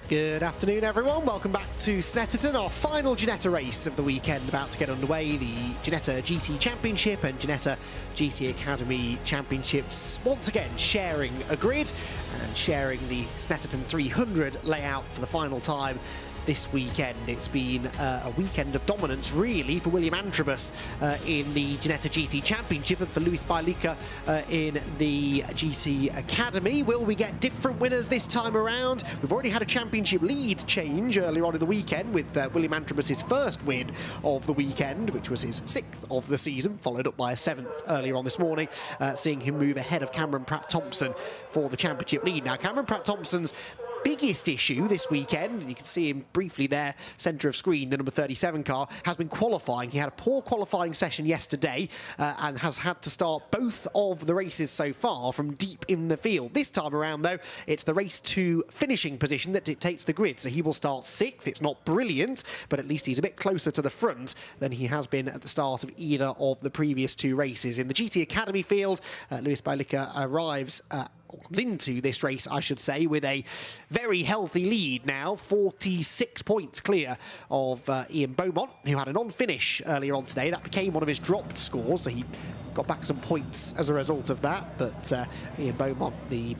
Good afternoon, everyone. Welcome back to Snetterton, our final Ginetta race of the weekend, about to get underway. The Ginetta GT Championship and Ginetta GT Academy Championships once again sharing a grid and sharing the Snetterton 300 layout for the final time this weekend. It's been a weekend of dominance, really, for William Antrobus in the Ginetta GT Championship and for Luis Bailica in the GT Academy. Will we get different winners this time around? We've already had a championship lead change earlier on in the weekend with William Antrobus's first win of the weekend, which was his 6th of the season, followed up by a 7th earlier on this morning, seeing him move ahead of Cameron Pratt-Thompson for the championship lead. Now, Cameron Pratt-Thompson's biggest issue this weekend, and you can see him briefly there, centre of screen, the number 37 car, has been qualifying. He had a poor qualifying session yesterday and has had to start both of the races so far from deep in the field. This time around, though, it's the race 2 finishing position that dictates the grid, so he will start 6th. It's not brilliant, but at least he's a bit closer to the front than he has been at the start of either of the previous 2 races. In the GT Academy field, Luis Bailica arrives comes into this race, I should say, with a very healthy lead now, 46 points clear of Ian Beaumont, who had a non-finish earlier on today. That became one of his dropped scores, so he got back some points as a result of that. But Ian Beaumont, the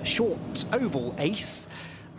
short oval ace,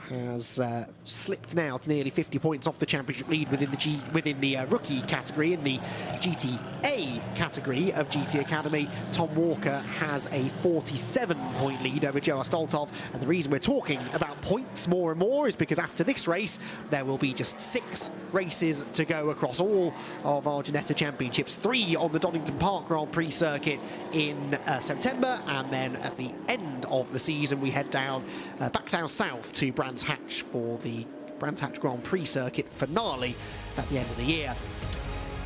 has slipped now to nearly 50 points off the championship lead within the rookie category. In the GTA category of GT Academy, Tom Walker has a 47-point lead over Joe Astoltov, and the reason we're talking about points more and more is because after this race there will be just 6 races to go across all of our Ginetta Championships, 3 on the Donington Park Grand Prix circuit in September, and then at the end of the season we head down back down south to Brands Hatch for the Brands Hatch Grand Prix circuit finale at the end of the year.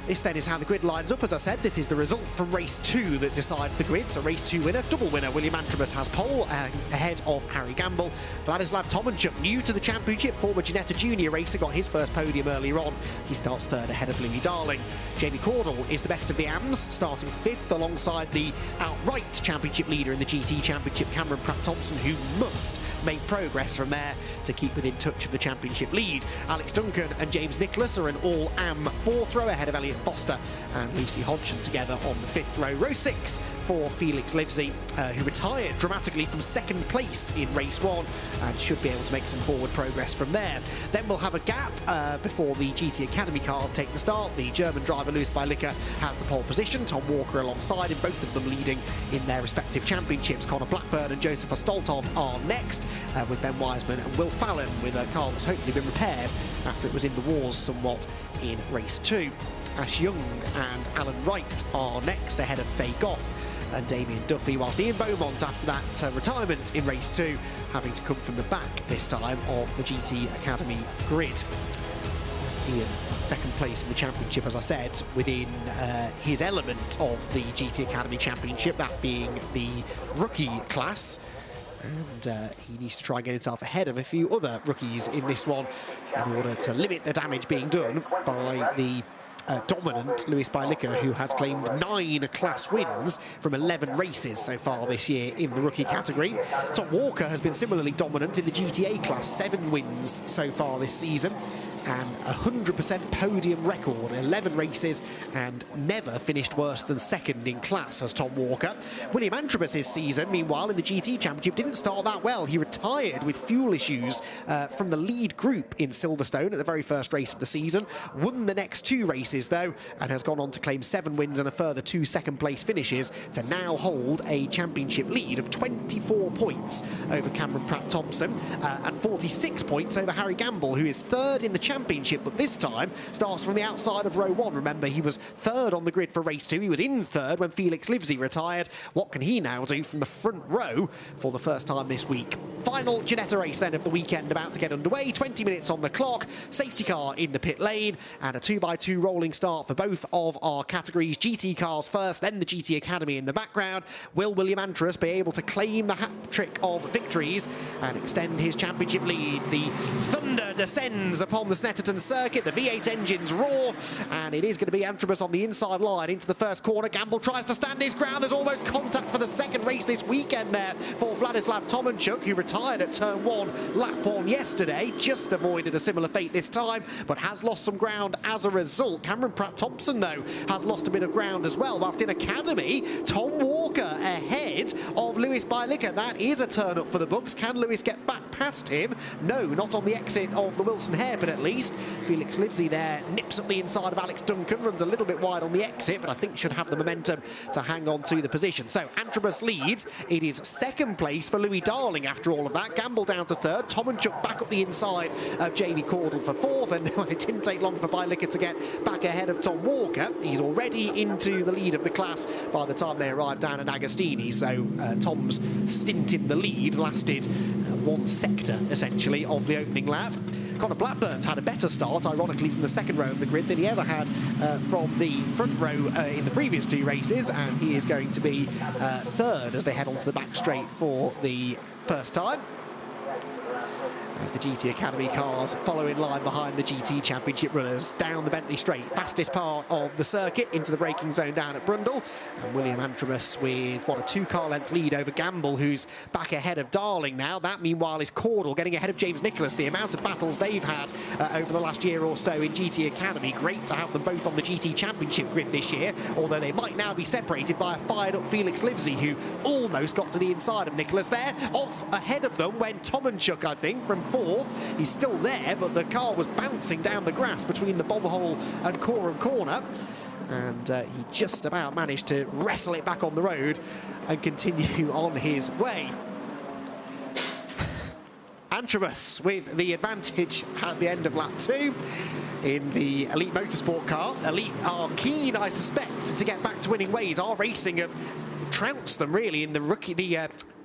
This then is how the grid lines up. As I said, this is the result from race 2 that decides the grid. So race 2 winner, double winner, William Antrobus has pole ahead of Harry Gamble. Vladislav Tomanchuk, new to the championship, former Ginetta junior racer, got his first podium earlier on. He starts 3rd ahead of Louis Darling. Jamie Cordell is the best of the AMs, starting 5th alongside the outright championship leader in the GT Championship, Cameron Pratt-Thompson, who must make progress from there to keep within touch of the championship lead. Alex Duncan and James Nicholas are an all-AM 4th row ahead of Elliot Foster and Lucy Hodgson together on the 5th row. Row 6th for Felix Livesey, who retired dramatically from 2nd place in race 1 and should be able to make some forward progress from there. Then we'll have a gap before the GT Academy cars take the start. The German driver Luis Bailica has the pole position, Tom Walker alongside him, both of them leading in their respective championships. Connor Blackburn and Joseph Astoltov are next, with Ben Wiseman and Will Fallon, with a car that's hopefully been repaired after it was in the wars somewhat in race 2. Ash Young and Alan Wright are next ahead of Faye Goff and Damien Duffy, whilst Ian Beaumont, after that retirement in race 2, having to come from the back this time of the GT Academy grid. Ian, 2nd place in the championship, as I said, within his element of the GT Academy Championship, that being the rookie class. And he needs to try and get himself ahead of a few other rookies in this one in order to limit the damage being done by the dominant Luis Bailica, who has claimed 9 class wins from 11 races so far this year in the rookie category. Tom Walker has been similarly dominant in the GTA class, 7 wins so far this season, and 100% podium record, 11 races, and never finished worse than 2nd in class as Tom Walker. William Antrobus's season, meanwhile, in the GT Championship didn't start that well. He retired with fuel issues from the lead group in Silverstone at the very first race of the season, won the next 2 races though, and has gone on to claim 7 wins and a further 2 second-place finishes to now hold a championship lead of 24 points over Cameron Pratt-Thompson and 46 points over Harry Gamble, who is 3rd in the championship, but this time starts from the outside of row 1. Remember, he was 3rd on the grid for race 2. He was in 3rd when Felix Livesey retired. What can he now do from the front row for the first time this week? Final Ginetta race then of the weekend about to get underway. 20 minutes on the clock, safety car in the pit lane, and a 2x2 rolling start for both of our categories. GT cars first, then the GT Academy in the background. Will William Antrobus be able to claim the hat-trick of victories and extend his championship lead? The thunder descends upon the Snetterton circuit. The V8 engines roar, and it is going to be Antrobus on the inside line into the first corner. Gamble tries to stand his ground. There's almost contact for the second race this weekend there for Vladislav Tomanchuk, who retired at turn 1 lap 1 yesterday. Just avoided a similar fate this time, but has lost some ground as a result. Cameron Pratt-Thompson, though, has lost a bit of ground as well, whilst in Academy, Tom Walker ahead of Lewis Bylicker. That is a turn up for the books. Can Lewis get back past him? No, not on the exit of the Wilson hairpin at least. Felix Livesey there nips up the inside of Alex Duncan, runs a little bit wide on the exit, but I think should have the momentum to hang on to the position. So Antrobus leads. It is second place for Louis Darling after all of that. Gamble down to third. Tomanchuk back up the inside of Jamie Cordell for fourth, and it didn't take long for Bylicker to get back ahead of Tom Walker. He's already into the lead of the class by the time they arrived down at Agostini, so Tom's stint in the lead lasted one sector, essentially, of the opening lap. Connor Blackburn's had a better start, ironically, from the second row of the grid than he ever had from the front row in the previous two races, and he is going to be third as they head onto the back straight for the first time, as the GT Academy cars follow in line behind the GT Championship runners down the Bentley Straight, fastest part of the circuit, into the braking zone down at Brundle. And William Antrobus with, what, a 2-car length lead over Gamble, who's back ahead of Darling now. That, meanwhile, is Cordell getting ahead of James Nicholas. The amount of battles they've had over the last year or so in GT Academy, great to have them both on the GT Championship grid this year, although they might now be separated by a fired-up Felix Livesey, who almost got to the inside of Nicholas there. Off ahead of them went Tomanchuk, I think, from fourth. He's still there, but the car was bouncing down the grass between the bomb hole and Coram corner, and he just about managed to wrestle it back on the road and continue on his way. Antrobus with the advantage at the end of lap 2 in the Elite Motorsport car. Elite are keen, I suspect, to get back to winning ways. Our racing have trounced them really in the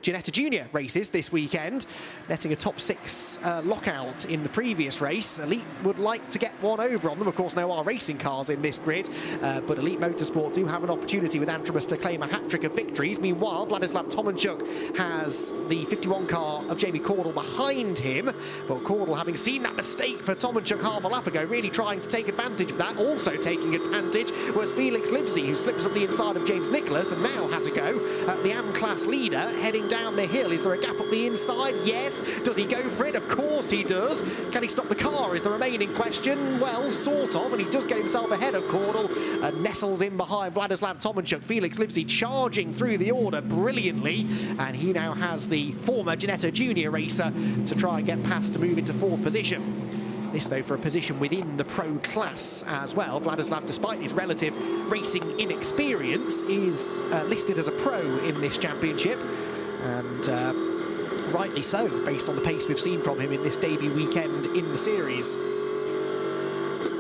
Ginetta Junior races this weekend, netting a top 6 lockout in the previous race. Elite would like to get one over on them. Of course, no R racing cars in this grid, but Elite Motorsport do have an opportunity with Antrobus to claim a hat-trick of victories. Meanwhile, Vladislav Tomanchuk has the 51 car of Jamie Cordell behind him, but Cordell, having seen that mistake for Tomanchuk half a lap ago, really trying to take advantage of that. Also taking advantage was Felix Livesey, who slips up the inside of James Nicholas and now has a go at the AM-class leader heading down the hill. Is there a gap up the inside? Yes. Does he go for it? Of course he does. Can he stop the car is the remaining question. Well, sort of, and he does get himself ahead of Cordell and nestles in behind Vladislav Tomanchuk. Felix Livesey charging through the order brilliantly, and he now has the former Ginetta Junior racer to try and get past to move into fourth position. This, though, for a position within the pro class as well. Vladislav, despite his relative racing inexperience, is listed as a pro in this championship, and rightly so, based on the pace we've seen from him in this debut weekend in the series.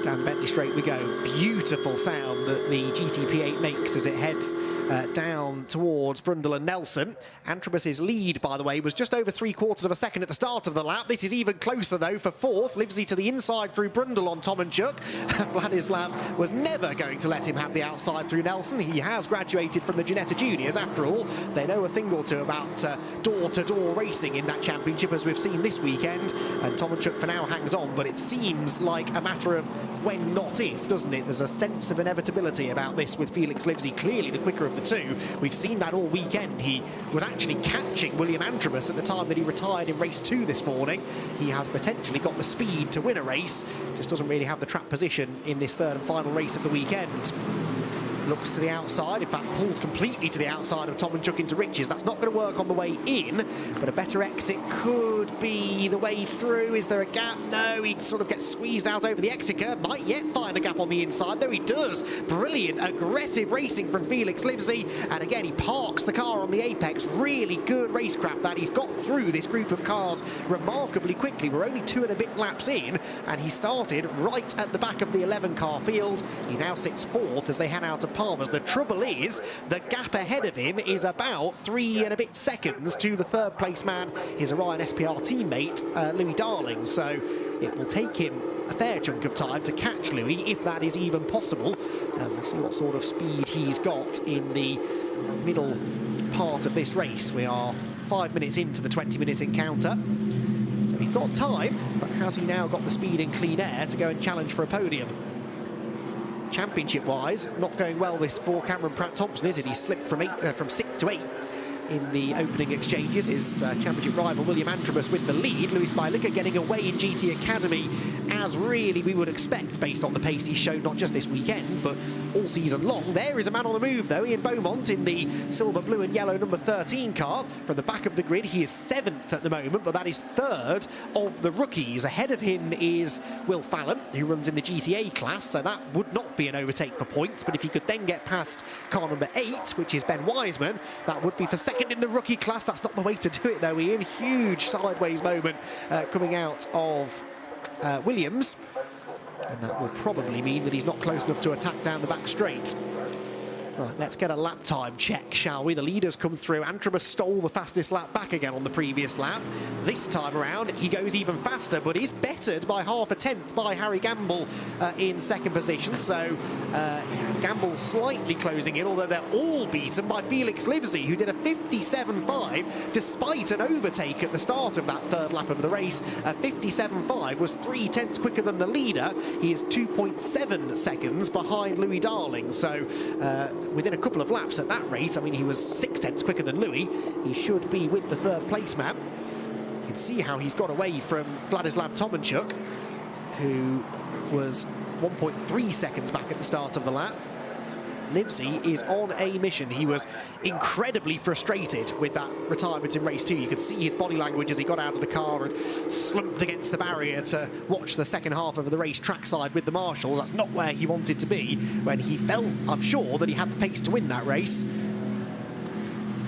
Down the Bentley Straight we go. Beautiful sound that the GTP8 makes as it heads down towards Brundle and Nelson. Antrobus's lead, by the way, was just over 3/4 of a second at the start of the lap. This is even closer, though, for fourth. Livesey to the inside through Brundle on Tomanchuk. Vladislav was never going to let him have the outside through Nelson. He has graduated from the Ginetta Juniors. After all, they know a thing or two about door-to-door racing in that championship, as we've seen this weekend. And Tomanchuk for now hangs on, but it seems like a matter of when, not if, doesn't it? There's a sense of inevitability about this with Felix Livesey, clearly the quicker of the two. We've seen that all weekend. He was actually catching William Antrobus at the time that he retired in race 2 this morning. He has potentially got the speed to win a race, just doesn't really have the track position in this third and final race of the weekend. Looks to the outside, in fact pulls completely to the outside of Tomanchuk into Riches. That's not going to work on the way in, but a better exit could be the way through. Is there a gap? No, he sort of gets squeezed out over the exit curb. Might yet find a gap on the inside, though he does. Brilliant, aggressive racing from Felix Livesey, and again he parks the car on the apex. Really good racecraft that. He's got through this group of cars remarkably quickly. We're only 2 and a bit laps in, and he started right at the back of the 11-car field. He now sits fourth as they head out of Palmer's. The trouble is, the gap ahead of him is about 3 and a bit seconds to the third place man, his Orion SPR teammate, Louis Darling. So it will take him a fair chunk of time to catch Louis, if that is even possible. We'll see what sort of speed he's got in the middle part of this race. We are 5 minutes into the 20-minute encounter. So he's got time, but has he now got the speed and clean air to go and challenge for a podium? Championship-wise, not going well this for Cameron Pratt-Thompson, is it? He slipped from 6th to 8th in the opening exchanges. His championship rival William Antrobus with the lead. Lewis Bylica getting away in GT Academy, as really we would expect based on the pace he's shown not just this weekend but all season long. There is a man on the move though, Ian Beaumont in the silver, blue and yellow number 13 car. From the back of the grid, he is 7th at the moment, but that is 3rd of the rookies. Ahead of him is Will Fallon, who runs in the GTA class, so that would not be an overtake for points, but if he could then get past car number 8, which is Ben Wiseman, that would be for second in the rookie class. That's not the way to do it though, Ian. Huge sideways moment coming out of Williams, and that will probably mean that he's not close enough to attack down the back straight. Right, let's get a lap time check, shall we? The leaders come through. Antrobus stole the fastest lap back again on the previous lap. This time around, he goes even faster, but he's bettered by half a tenth by Harry Gamble in second position. So Gamble slightly closing in, although they're all beaten by Felix Livesey, who did a 57.5 despite an overtake at the start of that third lap of the race. 57.5 was 3 tenths quicker than the leader. He is 2.7 seconds behind Louis Darling. So within a couple of laps at that rate, I mean, he was 6 tenths quicker than Louis. He should be with the third place man. You can see how he's got away from Vladislav Tomanchuk, who was 1.3 seconds back at the start of the lap. Livesey is on a mission. He was incredibly frustrated with that retirement in race 2. You could see his body language as he got out of the car and slumped against the barrier to watch the second half of the race trackside with the marshals. That's not where he wanted to be when he felt, I'm sure, that he had the pace to win that race.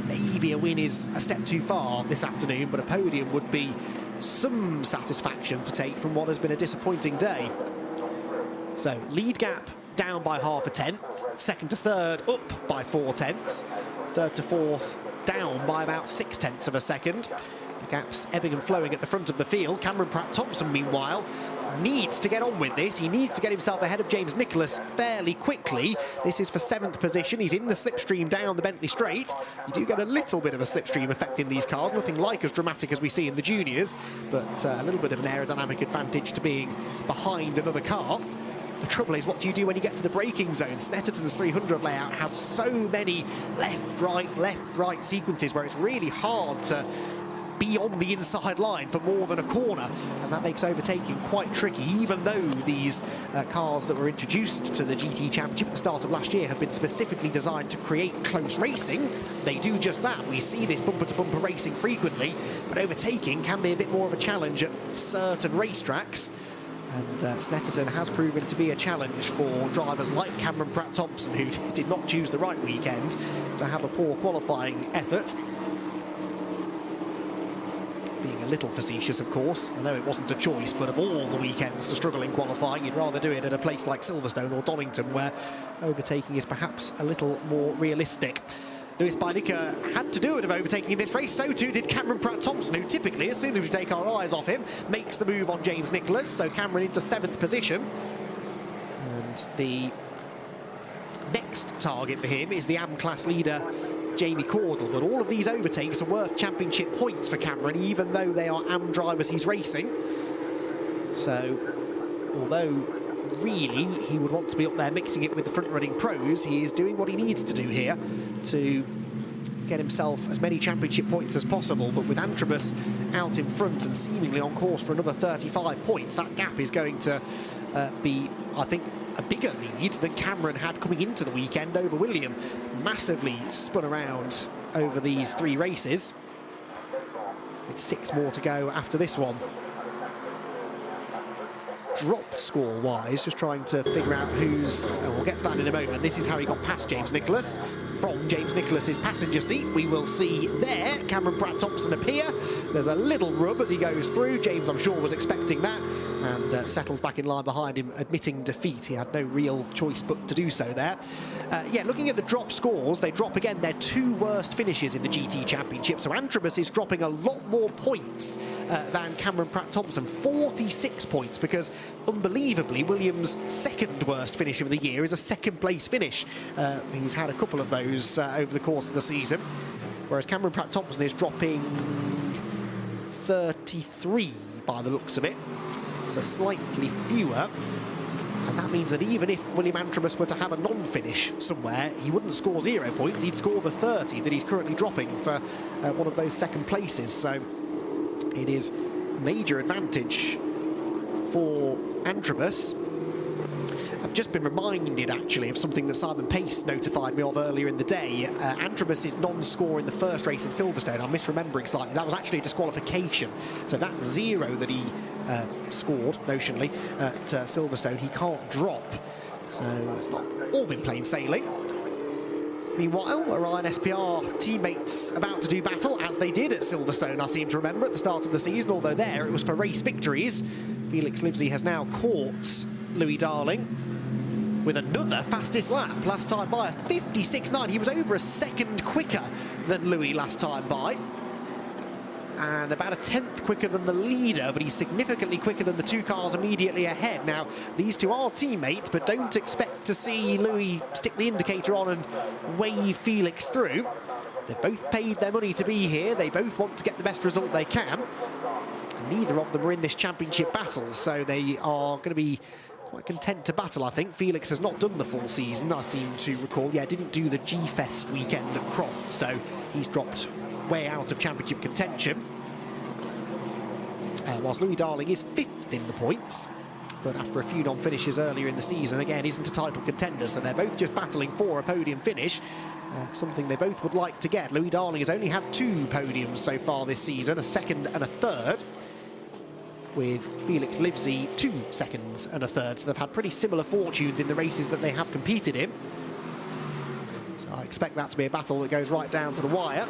Maybe a win is a step too far this afternoon, but a podium would be some satisfaction to take from what has been a disappointing day. So, lead gap down by half a tenth, second to third up by 4 tenths, third to fourth down by about 6 tenths of a second. The gap's ebbing and flowing at the front of the field. Cameron Pratt-Thompson, meanwhile, needs to get on with this. He needs to get himself ahead of James Nicholas fairly quickly. This is for 7th position. He's in the slipstream down the Bentley Straight. You do get a little bit of a slipstream effect in these cars, nothing like as dramatic as we see in the juniors, but a little bit of an aerodynamic advantage to being behind another car. The trouble is, what do you do when you get to the braking zone? Snetterton's 300 layout has so many left, right sequences where it's really hard to be on the inside line for more than a corner, and that makes overtaking quite tricky, even though these cars that were introduced to the GT Championship at the start of last year have been specifically designed to create close racing. They do just that. We see this bumper-to-bumper racing frequently, but overtaking can be a bit more of a challenge at certain racetracks. And Snetterton has proven to be a challenge for drivers like Cameron Pratt-Thompson, who did not choose the right weekend to have a poor qualifying effort. Being a little facetious, of course. I know it wasn't a choice, but of all the weekends to struggle in qualifying, you'd rather do it at a place like Silverstone or Donington, where overtaking is perhaps a little more realistic. Lewis Bylica had to do a bit of overtaking in this race, so too did Cameron Pratt-Thompson, who typically, as soon as we take our eyes off him, makes the move on James Nicholas. So Cameron into 7th position. And the next target for him is the AM class leader, Jamie Cordell. But all of these overtakes are worth championship points for Cameron, even though they are AM drivers he's racing. So, although really he would want to be up there mixing it with the front-running pros, he is doing what he needs to do here to get himself as many championship points as possible. But with Antrobus out in front and seemingly on course for another 35 points, that gap is going to be, I think, a bigger lead than Cameron had coming into the weekend over William. Massively spun around over these 3 races, with 6 more to go after this one. Dropped score-wise, just trying to figure out who's... we'll get to that in a moment. This is how he got past James Nicholas. From James Nicholas's passenger seat, we will see there Cameron Pratt-Thompson appear. There's a little rub as he goes through. James, I'm sure, was expecting that, and settles back in line behind him, admitting defeat. He had no real choice but to do so there. Yeah, looking at the drop scores, they drop again their 2 worst finishes in the GT Championship. So Antrobus is dropping a lot more points than Cameron Pratt-Thompson, 46 points, because unbelievably Williams' 2nd worst finish of the year is a 2nd place finish. He's had a couple of those over the course of the season, whereas Cameron Pratt-Thompson is dropping 33 by the looks of it. So slightly fewer. And that means that even if William Antrobus were to have a non-finish somewhere, he wouldn't score 0 points, he'd score the 30 that he's currently dropping for one of those second places. So it is major advantage for Antrobus. I've just been reminded, actually, of something that Simon Pace notified me of earlier in the day. Antrobus's non-score in the first race at Silverstone, I'm misremembering slightly, that was actually a disqualification. So that 0 that he scored, notionally, at Silverstone, he can't drop. So it's not all been plain sailing. Meanwhile, Orion SPR teammates about to do battle, as they did at Silverstone, I seem to remember, at the start of the season, although there it was for race victories. Felix Livesey has now caught Louis Darling with another fastest lap. Last time by a 56.9. He was over a second quicker than Louis last time by. And about a 10th quicker than the leader, but he's significantly quicker than the two cars immediately ahead. Now, these two are teammates, but don't expect to see Louis stick the indicator on and wave Felix through. They've both paid their money to be here. They both want to get the best result they can. And neither of them are in this championship battle, so they are going to be quite content to battle, I think. Felix has not done the full season, I seem to recall. Yeah, didn't do the G-Fest weekend at Croft, so he's dropped way out of championship contention. Whilst Louis Darling is 5th in the points, but after a few non-finishes earlier in the season, again, isn't a title contender, so they're both just battling for a podium finish, something they both would like to get. Louis Darling has only had 2 podiums so far this season, a 2nd and a 3rd, with Felix Livesey 2 2nds and a 3rd, so they've had pretty similar fortunes in the races that they have competed in. So I expect that to be a battle that goes right down to the wire.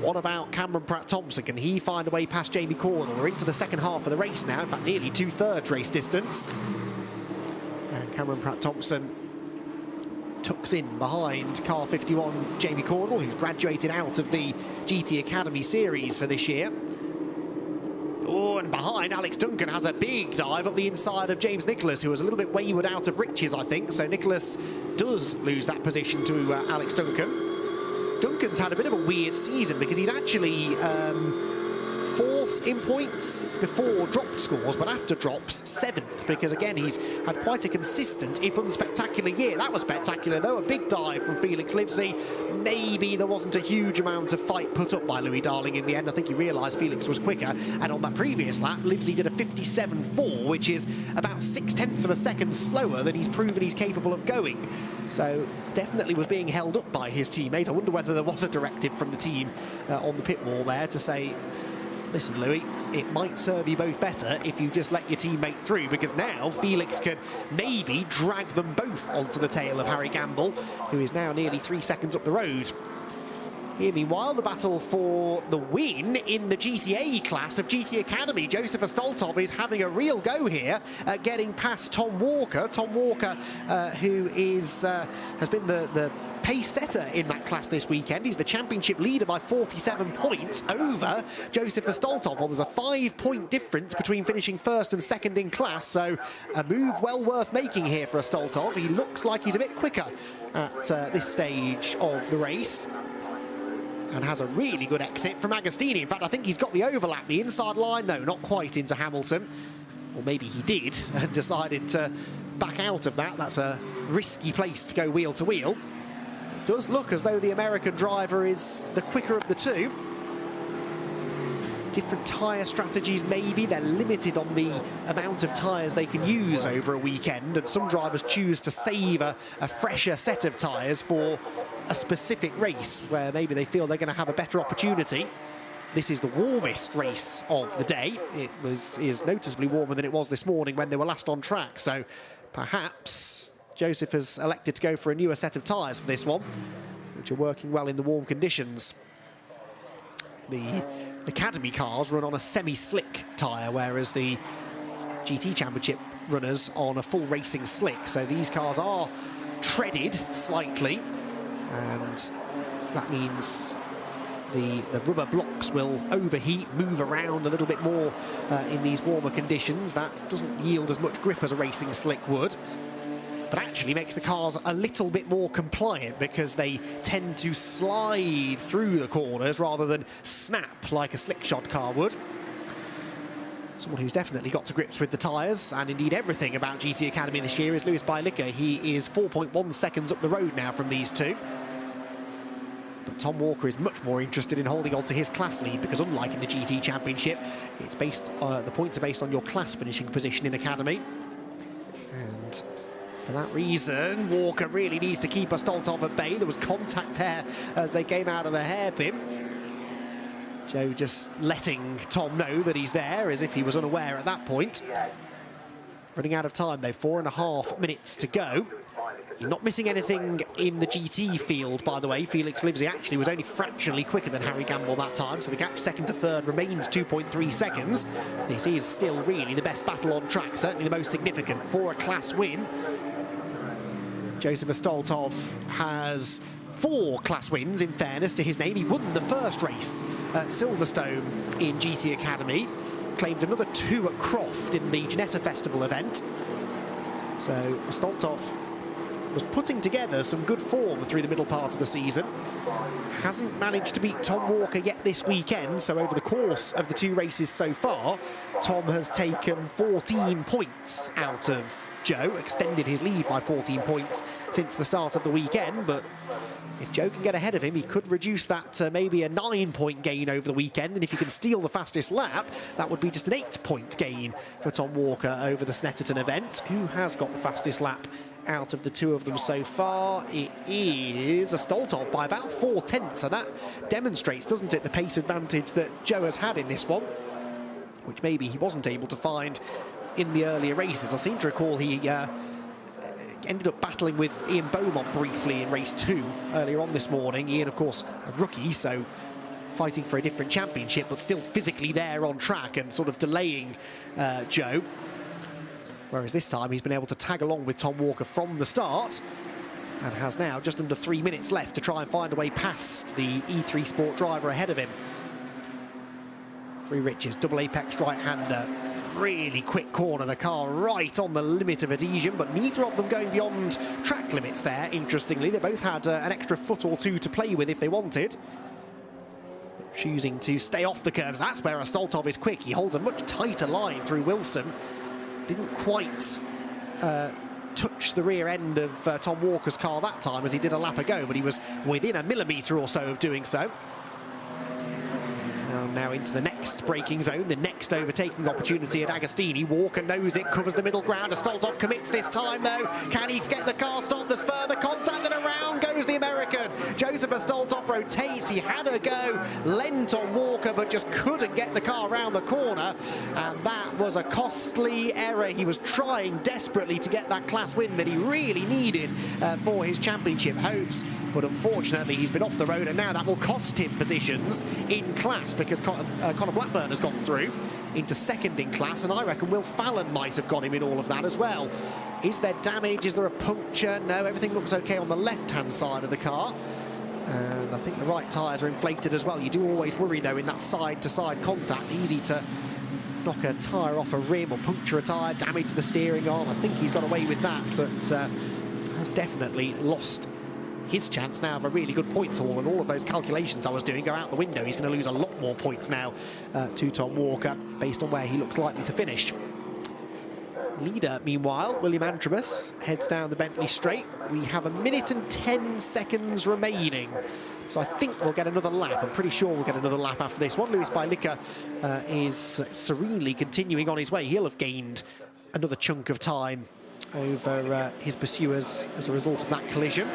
What about Cameron Pratt-Thompson? Can he find a way past Jamie Cordell? We're into the second half of the race now, in fact nearly 2/3 race distance. And Cameron Pratt-Thompson tucks in behind car 51 Jamie Cordell, who's graduated out of the GT Academy series for this year. Oh, and behind, Alex Duncan has a big dive up the inside of James Nicholas, who was a little bit wayward out of riches, I think. So Nicholas does lose that position to Alex Duncan. Duncan's had a bit of a weird season because he's actually 4th in points before dropped scores, but after drops, 7th, because again, he's had quite a consistent, if unspectacular year. That was spectacular, though, a big dive from Felix Livesey. Maybe there wasn't a huge amount of fight put up by Louis Darling in the end. I think he realised Felix was quicker, and on that previous lap, Livesey did a 57.4, which is about 0.6 of a second slower than he's proven he's capable of going. So definitely was being held up by his teammate. I wonder whether there was a directive from the team on the pit wall there to say, listen, Louis, it might serve you both better if you just let your teammate through, because now Felix can maybe drag them both onto the tail of Harry Gamble, who is now nearly 3 seconds up the road. Here, meanwhile, the battle for the win in the GTA class of GT Academy. Joseph Astoltov is having a real go here at getting past Tom Walker. Tom Walker, who is has been the pace setter in that class this weekend. He's the championship leader by 47 points over Joseph Astoltov. Well, there's a 5-point difference between finishing 1st and 2nd in class, so a move well worth making here for Astoltov. He looks like he's a bit quicker at this stage of the race, and has a really good exit from Agostini. In fact, I think he's got the overlap, the inside line, no, not quite into Hamilton. Or maybe he did and decided to back out of that. That's a risky place to go wheel to wheel. It does look as though the American driver is the quicker of the two. Different tyre strategies maybe. They're limited on the amount of tyres they can use over a weekend, and some drivers choose to save a fresher set of tyres for a specific race where maybe they feel they're going to have a better opportunity. This is the warmest race of the day. It is noticeably warmer than it was this morning when they were last on track, so perhaps Joseph has elected to go for a newer set of tyres for this one, which are working well in the warm conditions. The Academy cars run on a semi-slick tyre, whereas the GT Championship runners on a full racing slick. So these cars are treaded slightly, and that means the rubber blocks will overheat, move around a little bit more in these warmer conditions. That doesn't yield as much grip as a racing slick would, but actually makes the cars a little bit more compliant because they tend to slide through the corners rather than snap like a slick shod car would. Someone who's definitely got to grips with the tyres and indeed everything about GT Academy this year is Lewis Bilicka. He is 4.1 seconds up the road now from these two. But Tom Walker is much more interested in holding on to his class lead because unlike in the GT Championship, it's based the points are based on your class finishing position in Academy. And for that reason, Walker really needs to keep Astoltov at bay. There was contact there as they came out of the hairpin. Joe just letting Tom know that he's there as if he was unaware at that point. Running out of time though, 4.5 minutes to go. You're not missing anything in the GT field, by the way. Felix Livesey actually was only fractionally quicker than Harry Gamble that time, so the gap second to third remains 2.3 seconds. This is still really the best battle on track, certainly the most significant for a class win. Joseph Astoltov has 4 class wins, in fairness to his name. He won the first race at Silverstone in GT Academy, claimed another 2 at Croft in the Ginetta Festival event. So Astoltov was putting together some good form through the middle part of the season. Hasn't managed to beat Tom Walker yet this weekend, so over the course of the 2 races so far, Tom has taken 14 points out of Joe, extended his lead by 14 points since the start of the weekend, but if Joe can get ahead of him, he could reduce that to maybe a 9-point gain over the weekend, and if he can steal the fastest lap, that would be just an 8-point gain for Tom Walker over the Snetterton event. Who has got the fastest lap out of the 2 of them so far? It is Astoltov by about 4/10, so that demonstrates, doesn't it, the pace advantage that Joe has had in this one, which maybe he wasn't able to find in the earlier races. I seem to recall he ended up battling with Ian Beaumont briefly in race 2 earlier on this morning. Ian, of course, a rookie, so fighting for a different championship, but still physically there on track and sort of delaying Joe. Whereas this time he's been able to tag along with Tom Walker from the start and has now just under 3 minutes left to try and find a way past the E3 Sport driver ahead of him. Three Riches, double apex right-hander. Really quick corner, the car right on the limit of adhesion, but neither of them going beyond track limits there, interestingly. They both had an extra foot or 2 to play with if they wanted. Choosing to stay off the curbs, that's where Astoltov is quick. He holds a much tighter line through Wilson. Didn't quite touch the rear end of Tom Walker's car that time as he did a lap ago, but he was within a millimetre or so of doing so. Now into the next braking zone, the next overtaking opportunity at Agostini. Walker knows it, covers the middle ground. Astoltov commits this time though. Can he get the car stopped? There's further contact and around goes the American. Joseph Astoltov rotates. He had a go, lent on Walker, but just couldn't get the car around the corner. And that was a costly error. He was trying desperately to get that class win that he really needed for his championship hopes. But unfortunately, he's been off the road, and now that will cost him positions in class because Connor Blackburn has gone through into second in class, and I reckon Will Fallon might have got him in all of that as well. Is there damage? Is there a puncture? No, everything looks okay on the left-hand side of the car. And I think the right tyres are inflated as well. You do always worry, though, in that side-to-side contact. Easy to knock a tyre off a rim or puncture a tyre, damage the steering arm. I think he's got away with that, but has definitely lost his chance now of a really good points haul, and all of those calculations I was doing go out the window. He's going to lose a lot more points now to Tom Walker based on where he looks likely to finish. Leader, meanwhile, William Antrobus heads down the Bentley straight. We have 1 minute and 10 seconds remaining, so I think we'll get another lap. I'm pretty sure we'll get another lap after this one. Lewis Bilicka is serenely continuing on his way. He'll have gained another chunk of time over his pursuers as a result of that collision.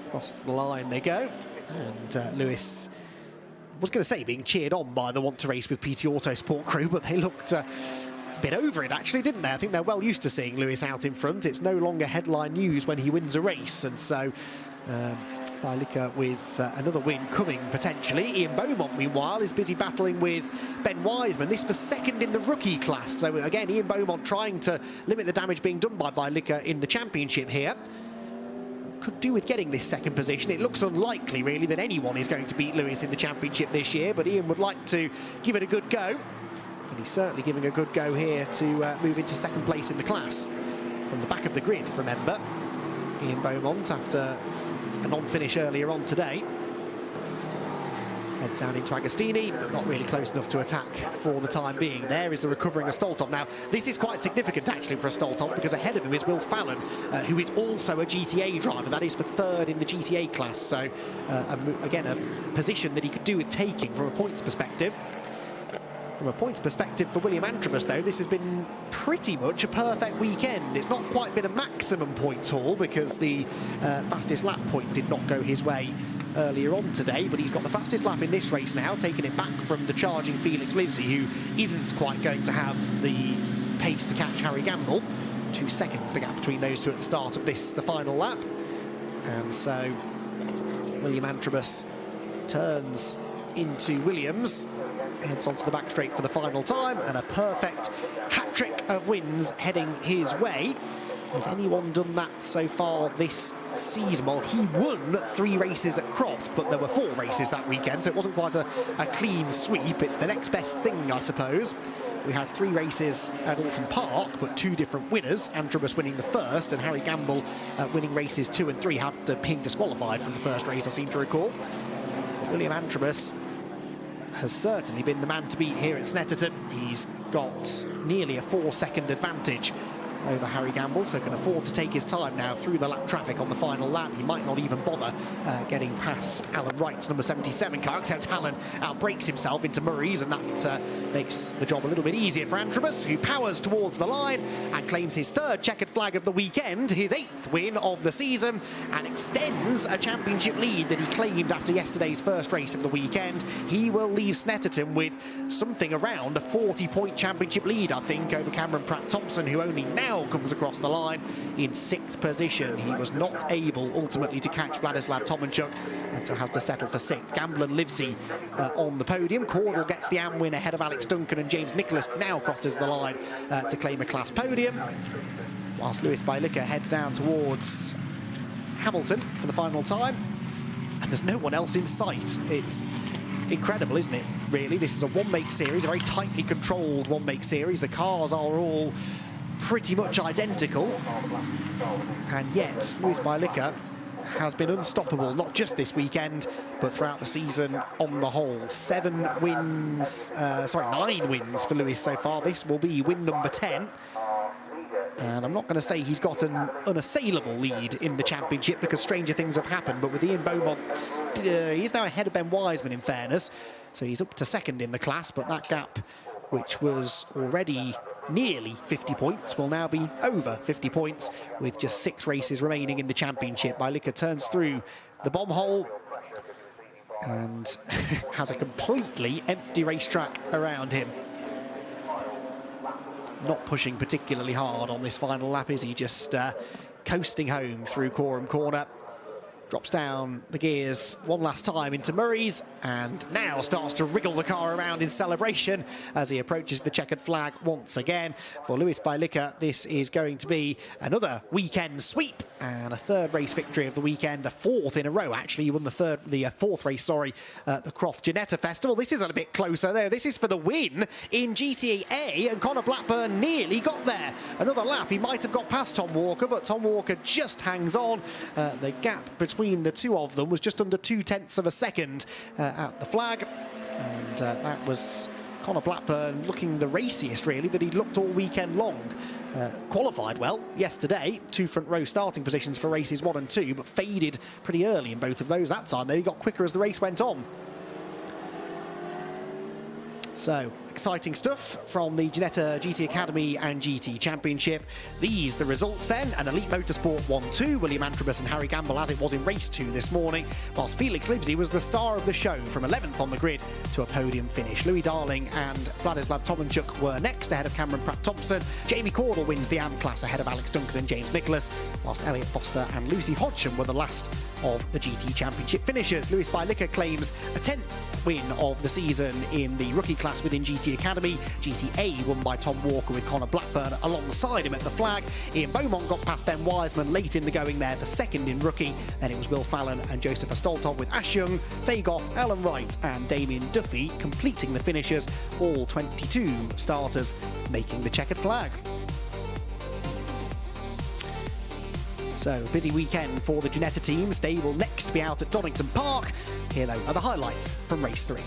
Across the line they go, and Lewis was going to say being cheered on by the Want to Race with PT Autosport crew, but they looked a bit over it actually, didn't they? I think they're well used to seeing Lewis out in front. It's no longer headline news when he wins a race, and so Bilicka with another win coming potentially. Ian Beaumont, meanwhile, is busy battling with Ben Wiseman. This for second in the rookie class. So again, Ian Beaumont trying to limit the damage being done by Bilicka in the championship here. Could do with getting this second position. It looks unlikely, really, that anyone is going to beat Lewis in the championship this year, but Ian would like to give it a good go. And he's certainly giving a good go here to move into second place in the class. From the back of the grid, remember, Ian Beaumont after a non-finish earlier on today. Heads down into Agostini, but not really close enough to attack for the time being. There is the recovering Astoltov. Now, this is quite significant actually for Astoltov, because ahead of him is Will Fallon, who is also a GTA driver. That is for third in the GTA class. So, again, a position that he could do with taking from a points perspective. From a points perspective for William Antrobus, though, this has been pretty much a perfect weekend. It's not quite been a maximum points haul because the fastest lap point did not go his way earlier on today, but he's got the fastest lap in this race now, taking it back from the charging Felix Livesey, who isn't quite going to have the pace to catch Harry Gamble. 2 seconds the gap between those two at the start of this, the final lap. And so William Antrobus turns into Williams, heads onto the back straight for the final time, and a perfect hat-trick of wins heading his way. Has anyone done that so far this season? Well, he won 3 races at Croft, but there were 4 races that weekend, so it wasn't quite a clean sweep. It's the next best thing, I suppose. We had 3 races at Alton Park, but 2 different winners. Antrobus winning the first, and Harry Gamble winning races 2 and 3, after being disqualified from the first race, I seem to recall. William Antrobus has certainly been the man to beat here at Snetterton. He's got nearly a 4-second advantage over Harry Gamble, so can afford to take his time now through the lap traffic on the final lap. He might not even bother getting past Alan Wright's number 77 car, except Alan outbrakes himself into Murray's, and that makes the job a little bit easier for Antrobus, who powers towards the line and claims his 3rd checkered flag of the weekend, his 8th win of the season, and extends a championship lead that he claimed after yesterday's first race of the weekend. He will leave Snetterton with something around a 40-point championship lead, I think, over Cameron Pratt-Thompson, who only now comes across the line in 6th position. He was not able ultimately to catch Vladislav Tomanchuk, and so has to settle for 6th. Gamble and Livesey on the podium. Caudle gets the AM win ahead of Alex Duncan, and James Nicholas now crosses the line to claim a class podium, whilst Lewis Bailica heads down towards Hamilton for the final time, and there's no one else in sight. It's incredible, isn't it, really? This is a one-make series, a very tightly controlled one-make series. The cars are all pretty much identical, and yet Lewis Bailica has been unstoppable, not just this weekend, but throughout the season on the whole. 9 wins for Lewis so far. This will be win number 10. And I'm not going to say he's got an unassailable lead in the championship, because stranger things have happened, but with Ian Beaumont, he's now ahead of Ben Wiseman, in fairness. So he's up to 2nd in the class, but that gap, which was already nearly 50 points, will now be over 50 points with just 6 races remaining in the championship. Bailica turns through the bomb hole and has a completely empty racetrack around him. Not pushing particularly hard on this final lap, is he? Just coasting home through Coram Corner. Drops down the gears one last time into Murray's, and now starts to wriggle the car around in celebration as he approaches the checkered flag once again. For Lewis Bailica, this is going to be another weekend sweep and a 3rd race victory of the weekend, a 4th in a row. Actually, he won the 4th race, at the Croft Ginetta Festival. This is a bit closer though. This is for the win in GTA, and Connor Blackburn nearly got there. Another lap, he might have got past Tom Walker, but Tom Walker just hangs on. The gap between the two of them was just under 0.2 of a second at the flag, and that was Connor Blackburn looking the raciest, really, that he'd looked all weekend long. Qualified well yesterday, 2 front row starting positions for races 1 and 2, but faded pretty early in both of those that time. Though he got quicker as the race went on. So, exciting stuff from the Ginetta GT Academy and GT Championship. These the results then: an Elite Motorsport 1-2, William Antrobus and Harry Gamble, as it was in race 2 this morning, whilst Felix Livesey was the star of the show from 11th on the grid to a podium finish. Louis Darling and Vladislav Tomanchuk were next, ahead of Cameron Pratt-Thompson. Jamie Caudle wins the AM class ahead of Alex Duncan and James Nicholas, whilst Elliot Foster and Lucy Hodgson were the last of the GT Championship finishers. Lewis Bailica claims a 10th win of the season in the rookie class within GT Academy. GTA won by Tom Walker with Connor Blackburn alongside him at the flag. Ian Beaumont got past Ben Wiseman late in the going there for 2nd in rookie. Then it was Will Fallon and Joseph Astoltov, with Ash Young, Fagoff, Alan Wright and Damien Duffy completing the finishers. All 22 starters making the checkered flag. So, busy weekend for the Ginetta teams. They will next be out at Donington Park Here, though, are the highlights from race 3.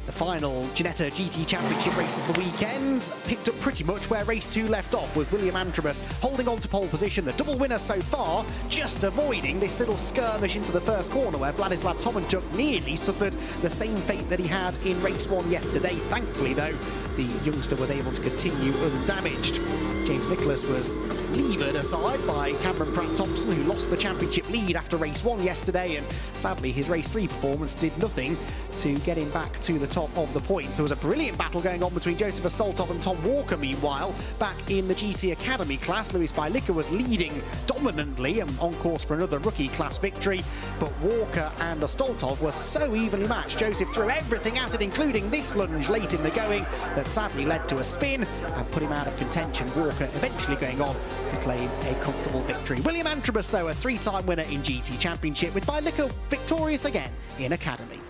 The final Ginetta GT Championship race of the weekend picked up pretty much where race 2 left off, with William Antrobus holding on to pole position, the double winner so far, just avoiding this little skirmish into the first corner where Vladislav Tomanchuk nearly suffered the same fate that he had in race 1 yesterday. Thankfully, though, the youngster was able to continue undamaged. James Nicholas was levered aside by Cameron Pratt-Thompson, who lost the championship lead after race 1 yesterday, and sadly his race 3 performance did nothing to get him back to the top of the points. There was a brilliant battle going on between Joseph Astoltov and Tom Walker. Meanwhile, back in the GT Academy class, Lewis Bilicka was leading dominantly and on course for another rookie class victory, but Walker and Astoltov were so evenly matched. Joseph threw everything at it, including this lunge late in the going, that sadly led to a spin and put him out of contention. Walker eventually going on to claim a comfortable victory. William Antrobus, though, a 3-time winner in GT Championship, with Bilicka victorious again in Academy.